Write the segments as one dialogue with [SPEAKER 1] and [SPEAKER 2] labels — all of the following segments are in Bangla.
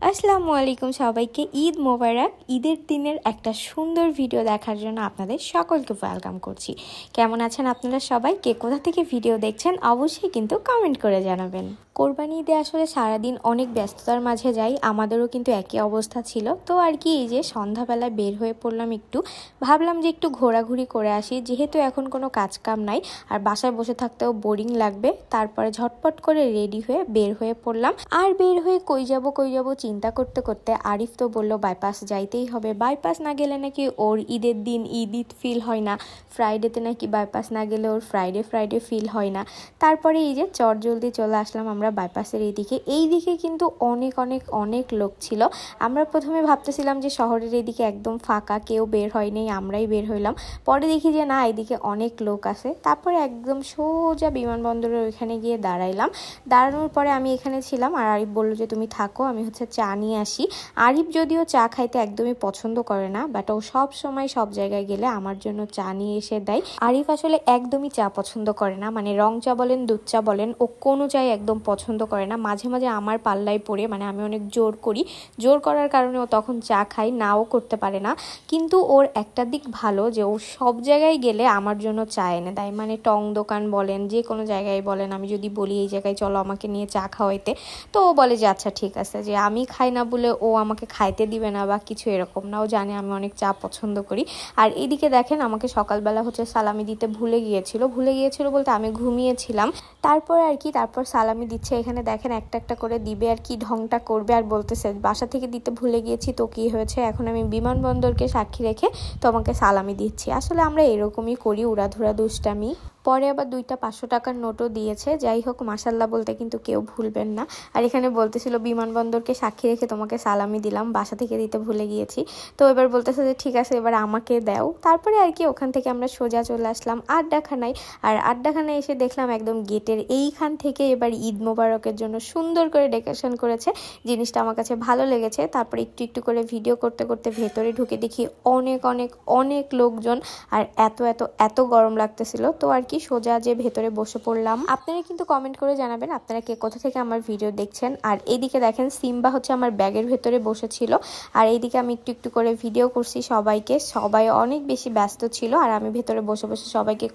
[SPEAKER 1] আসসালামু আলাইকুম সবাইকে ঈদ মোবারক। ঈদের দিনের একটা সুন্দর ভিডিও দেখার জন্য আপনাদের সকলকে ওয়েলকাম করছি। কেমন আছেন আপনারা সবাই? কে কোথা থেকে ভিডিও দেখছেন অবশ্যই কিন্তু কমেন্ট করে জানাবেন। কোরবানি ঈদে আসলে সারাদিন অনেক ব্যস্ততার মাঝে যাই, আমাদেরও কিন্তু একই অবস্থা ছিল। তো আর কি, এই যে সন্ধ্যাবেলায় বের হয়ে পড়লাম, একটু ভাবলাম যে একটু ঘোরাঘুরি করে আসি, যেহেতু এখন কোনো কাজ কাম নাই আর বাসায় বসে থাকতেও বোরিং লাগবে। তারপরে ঝটপট করে রেডি হয়ে বের হয়ে পড়লাম। আর বের হয়ে কই যাব চিন্তা করতে করতে আরিফ তো বললো বাইপাস যাইতেই হবে, বাইপাস না গেলে নাকি ওর ঈদের দিন ঈদ ফিল হয় না, ফ্রাইডেতে নাকি বাইপাস না গেলে ওর ফ্রাইডে ফিল হয় না। তারপরে এই যে জলদি চলে আসলাম আমরা বাইপাসের এইদিকে কিন্তু অনেক লোক ছিল। আমরা প্রথমে ভাবতেছিলাম যে শহরের এইদিকে একদম ফাঁকা, কেউ বের হয়নি, আমরাই বের হইলাম। পরে দেখি যে না, এইদিকে অনেক লোক আছে। তারপরে একদম সোজা বিমানবন্দরের ওইখানে গিয়ে দাঁড়াইলাম। দাঁড়ানোর পরে আমি এখানে ছিলাম আর আরিফ বললো যে তুমি থাকো, আমি চা নিয়ে আসি। আরিফ যদিও চা খাইতে একদমই পছন্দ করে না, বাট ও সব সময় সব জায়গায় গেলে আমার জন্য চা নিয়ে এসে দেয়। আরিফ আসলে একদমই চা পছন্দ করে না, মানে রং চা বলেন দুধ চা বলেন, ও কোনো চাই একদম পছন্দ করে না। মাঝে মাঝে আমার পাল্লায় পড়ে, মানে আমি অনেক জোর করার কারণে ও তখন চা খাই, নাও করতে পারে না। কিন্তু ওর একটা দিক ভালো যে ও সব জায়গায় গেলে আমার জন্য চা এনে দেয়, মানে টং দোকান বলেন, যে কোনো জায়গায় বলেন, আমি যদি বলি এই জায়গায় চলো আমাকে নিয়ে চা খাওয়াইতে, তো ও বলে যে আচ্ছা ঠিক আছে, যে আমি খাই না বলে ও আমাকে খাইতে দিবে না বা কিছু এরকম না, ও জানে আমি অনেক চা পছন্দ করি। আর এইদিকে দেখেন, আমাকে সকালবেলা সালামি দিতে ভুলে গিয়েছিল বলতে আমি ঘুমিয়েছিলাম। তারপর সালামি দিচ্ছে, এখানে দেখেন একটা একটা করে দিবে আর কি ঢংটা করবে, আর বলতেছে বাসা থেকে দিতে ভুলে গিয়েছি তো কি হয়েছে, এখন আমি বিমানবন্দরকে সাক্ষী রেখে তোমাকে সালামি দিচ্ছি। আসলে আমরা এরকমই করি, উড়াধুরা দুষ্টামি। পরে আবার 2টা 500 টাকার নোটও দিয়েছে। যাই হোক, মাশাল্লাহ বলতে কিন্তু কেউ ভুলবেন না। আর এখানে বলতেছিল বিমানবন্দরকে সাক্ষী রেখে তোমাকে সালামি দিলাম, বাসা থেকে দিতে ভুলে গিয়েছি। তো এবার বলতেছে যে ঠিক আছে, এবার আমাকে দাও। তারপরে আর কি ওখান থেকে আমরা সোজা চলে আসলাম আড্ডাখানায়। আর আড্ডাখানায় এসে দেখলাম একদম গেটের এইখান থেকে এবার ঈদ মোবারকের জন্য সুন্দর করে ডেকোরেশন করেছে। জিনিসটা আমার কাছে ভালো লেগেছে। তারপরে একটু করে ভিডিও করতে করতে ভেতরে ঢুকে দেখি অনেক লোকজন, আর এত গরম লাগতেছিল। তো আর কি সোজা যে ভেতরে বসে পড়লাম। আপনারা কিন্তু কমেন্ট করে জানাবেন আপনারা কে কোথা থেকে আমার ভিডিও দেখছেন। আর এইদিকে দেখেন সিম্বা আমার ব্যাগের ভেতরে বসেছিল, আর এইদিকে আমি একটু করে ভিডিও করছি সবাইকে। সবাই অনেক বেশি ব্যস্ত ছিল আর আমি ভেতরে বসে সবাইকে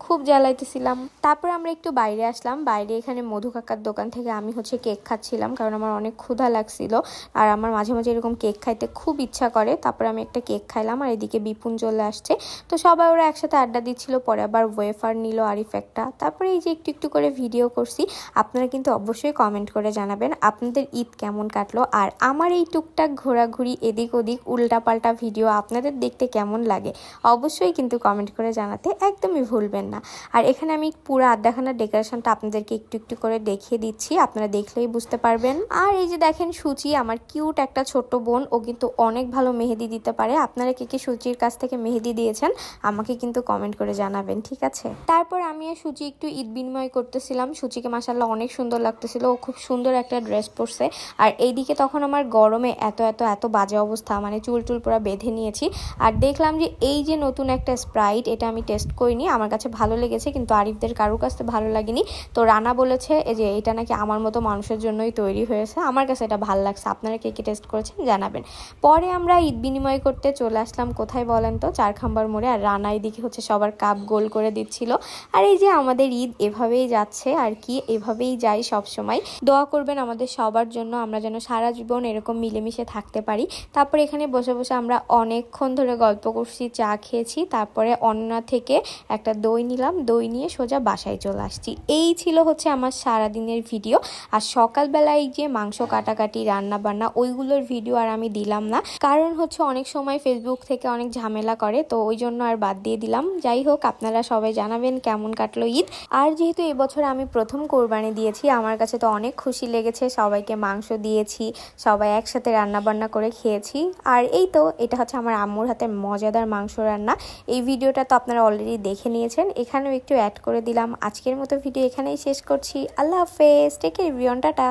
[SPEAKER 1] খুব জ্বালাইতেছিলাম। তারপর আমরা একটু বাইরে আসলাম। বাইরে এখানে মধু কাকার দোকান থেকে আমি কেক খাচ্ছিলাম, কারণ আমার অনেক ক্ষুধা লাগছিল আর আমার মাঝে মাঝে এরকম কেক খাইতে খুব ইচ্ছা করে। তারপর আমি একটা কেক খাইলাম আর এদিকে বিপুন চলে আসছে। তো সবাই ওরা একসাথে আড্ডা দিচ্ছিল। পরে আবার ওয়েফার নিল আরিফ একটা। তারপরে এই যে একটু করে ভিডিও করছি। আপনারা কিন্তু অবশ্যই কমেন্ট করে জানাবেন আপনাদের ঈদ কেমন কাটলো, আর আমার এই টুকটাক ঘোরাঘুরি এদিক ওদিক উল্টাপাল্টা ভিডিও আপনাদের দেখতে কেমন লাগে অবশ্যই কিন্তু কমেন্ট করে জানাতে একদমই ভুলবেন না। আর এখানে আমি পুরো আড্ডাখানার ডেকোরেশনটা আপনাদেরকে একটু করে দেখিয়ে দিচ্ছি, আপনারা দেখলেই বুঝতে পারবেন। আর এই যে দেখেন সুচি, আমার কিউট একটা ছোট্ট বোন, ও কিন্তু অনেক ভালো মেহেদি দিতে পারে। আপনারা কে সুচির কাছ থেকে মেহেদি দিয়েছেন আমাকে কিন্তু কমেন্ট করে জানাবেন, ঠিক আছে? তারপর আমি আর সুচি একটু ঈদ বিনিময় করতেছিলাম। সুচিকে মাশাআল্লাহ অনেক সুন্দর লাগতেছিল, ও খুব সুন্দর একটা ড্রেস পরছে। আর এইদিকে তখন আমার গরমে এত বাজে অবস্থা, মানে চুল পুরো বেঁধে নিয়েছি। আর দেখলাম যে এই যে নতুন একটা স্প্রাইট, এটা আমি টেস্ট করিনি, আমার কাছে ভালো লেগেছে, কিন্তু আরিফদের কারোর কাছে ভালো লাগেনি। তো রানা বলেছে যে এটা নাকি আমার মতো মানুষের জন্যই তৈরি হয়েছে। আমার কাছে এটা ভালো লাগছে। আপনারা কে টেস্ট করেছেন জানাবেন। পরে আমরা ঈদ বিনিময় করতে চলে আসলাম কোথায় বলেন তো, চারখাম্বার মোড়ে। আর রানা এদিকে সবার কাপ গোল করে দিচ্ছিল। আর এই যে আমাদের ঈদ এভাবেই যাচ্ছে আর কি, এভাবেই যাই সব সময়। দোয়া করবেন আমাদের সবার জন্য, আমরা যেন সারা জীবন এরকম মিলেমিশে থাকতে পারি। তারপরে এখানে বসে আমরা অনেকক্ষণ ধরে গল্প করছি, চা খেয়েছি। তারপরে অন্না থেকে একটা দই নিলাম, দই নিয়ে সোজা বাসায় চলে আসছি। এই ছিল আমার সারাদিনের ভিডিও। আর সকালবেলায় যে মাংস কাটাকাটি রান্না বান্না ওইগুলোর ভিডিও আর আমি দিলাম না, কারণ অনেক সময় ফেসবুক থেকে অনেক ঝামেলা করে, তো ওই জন্য আর বাদ দিয়ে দিলাম। যাই হোক, আপনারা সবাই জানাবেন কেমন কাটলো ঈদ। আর যেহেতু এবছর আমি প্রথম কোরবানি দিয়েছি, আমার কাছে তো অনেক খুশি লেগেছে। সবাইকে মাংস দিয়েছি, সবাই একসাথে রান্না বান্না করে খেয়েছি। আর এই তো এটা আমার আম্মুর হাতের মজাদার মাংস রান্না। এই ভিডিওটা তো আপনারা অলরেডি দেখে নিয়েছেন, এখানেও একটু অ্যাড করে দিলাম। আজকের মতো ভিডিও এখানেই শেষ করছি। আল্লাহ হাফেজ, টেক কেয়ার এভরিওয়ান, টাটা।